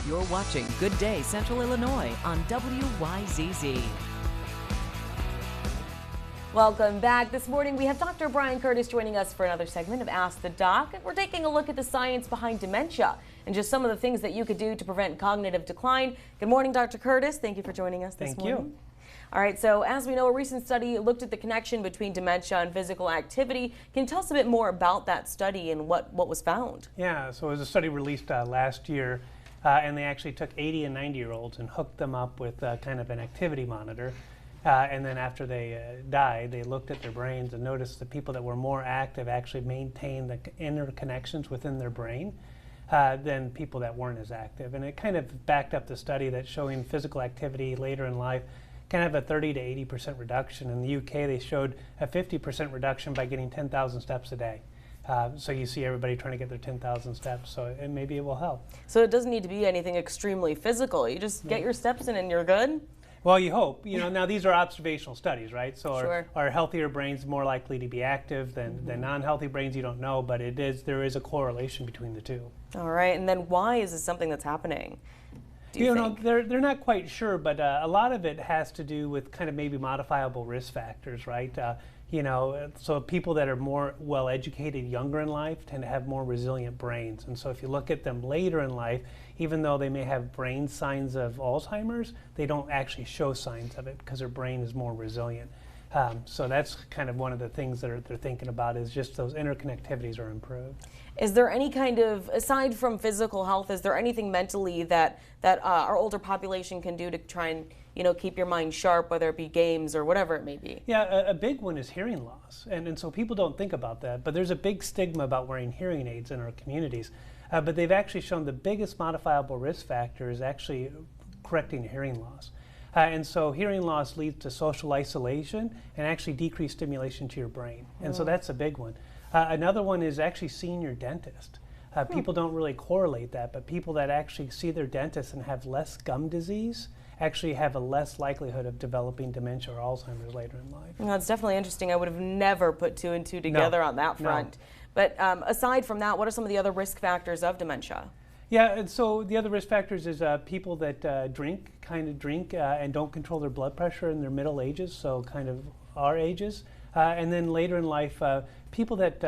You're watching Good Day Central Illinois on WYZZ. Welcome back. This morning we have Dr. Brian Curtis joining us for another segment of Ask the Doc. And we're taking a look at the science behind dementia and just some of the things that you could do to prevent cognitive decline. Good morning, Dr. Curtis. Thank you for joining us this morning. Thank you. All right, so as we know, a recent study looked at the connection between dementia and physical activity. Can you tell us a bit more about that study and what was found? Yeah, so it was a study released last year, and they actually took 80 and 90-year-olds and hooked them up with kind of an activity monitor. And then after they died, they looked at their brains and noticed the people that were more active actually maintained the inner connections within their brain than people that weren't as active. And it kind of backed up the study that's showing physical activity later in life can have a 30 to 80% reduction. In the UK, they showed a 50% reduction by getting 10,000 steps a day. So you see everybody trying to get their 10,000 steps, so maybe it will help. So it doesn't need to be anything extremely physical. You just get your steps in and you're good? Well, you hope. You know, now these are observational studies, right? So Sure. are healthier brains more likely to be active than non-healthy brains? You don't know, but there is a correlation between the two. All right, and then why is this something that's happening? You know, they're not quite sure, but a lot of it has to do with kind of maybe modifiable risk factors, right? You know, so people that are more well-educated younger in life tend to have more resilient brains. And so if you look at them later in life, even though they may have brain signs of Alzheimer's, they don't actually show signs of it because their brain is more resilient. So that's kind of one of the things that they're thinking about, is just those interconnectivities are improved. Is there any kind of, aside from physical health, is there anything mentally that our older population can do to try and, you know, keep your mind sharp, whether it be games or whatever it may be? Yeah, a big one is hearing loss. And so people don't think about that, but there's a big stigma about wearing hearing aids in our communities. But they've actually shown the biggest modifiable risk factor is actually correcting hearing loss. And so hearing loss leads to social isolation and actually decreased stimulation to your brain. And so that's a big one. Another one is actually seeing your dentist. People don't really correlate that, but people that actually see their dentist and have less gum disease actually have a less likelihood of developing dementia or Alzheimer's later in life. Well, that's definitely interesting. I would have never put two and two together on that front. No. But aside from that, what are some of the other risk factors of dementia? Yeah, and so the other risk factors is people that drink and don't control their blood pressure in their middle ages, so kind of our ages. And then later in life, people that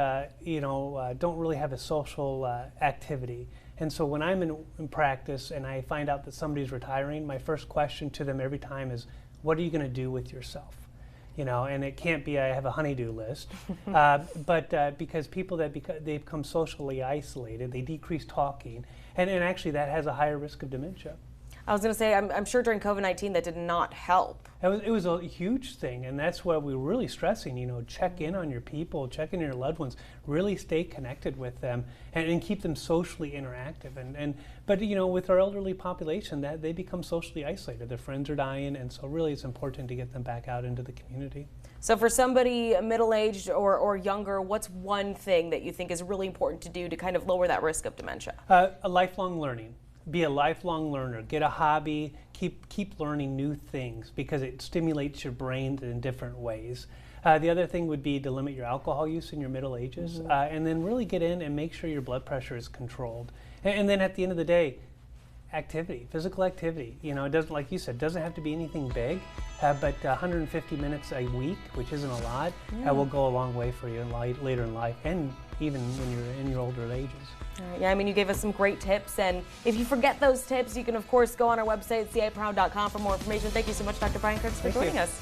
don't really have a social activity. And so when I'm in practice and I find out that somebody's retiring, my first question to them every time is, what are you going to do with yourself? You know, and it can't be I have a honey-do list, but because people they become socially isolated, they decrease talking, and actually that has a higher risk of dementia. I was going to say, I'm sure during COVID-19 that did not help. It was a huge thing, and that's what we're really stressing, you know, check in on your people, check in on your loved ones, really stay connected with them and keep them socially interactive. But, you know, with our elderly population, that they become socially isolated. Their friends are dying, and so really it's important to get them back out into the community. So for somebody middle-aged or younger, what's one thing that you think is really important to do to kind of lower that risk of dementia? A lifelong learning. Be a lifelong learner. Get a hobby. Keep learning new things because it stimulates your brain in different ways. The other thing would be to limit your alcohol use in your middle ages, and then really get in and make sure your blood pressure is controlled. And then at the end of the day, activity, physical activity. You know, it doesn't, like you said, doesn't have to be anything big, but 150 minutes a week, which isn't a lot, will go a long way for you later in life, and even when you're in your older ages. Yeah, I mean, you gave us some great tips, and if you forget those tips, you can, of course, go on our website, ciproud.com for more information. Thank you so much, Dr. Brian Curtis, for joining us.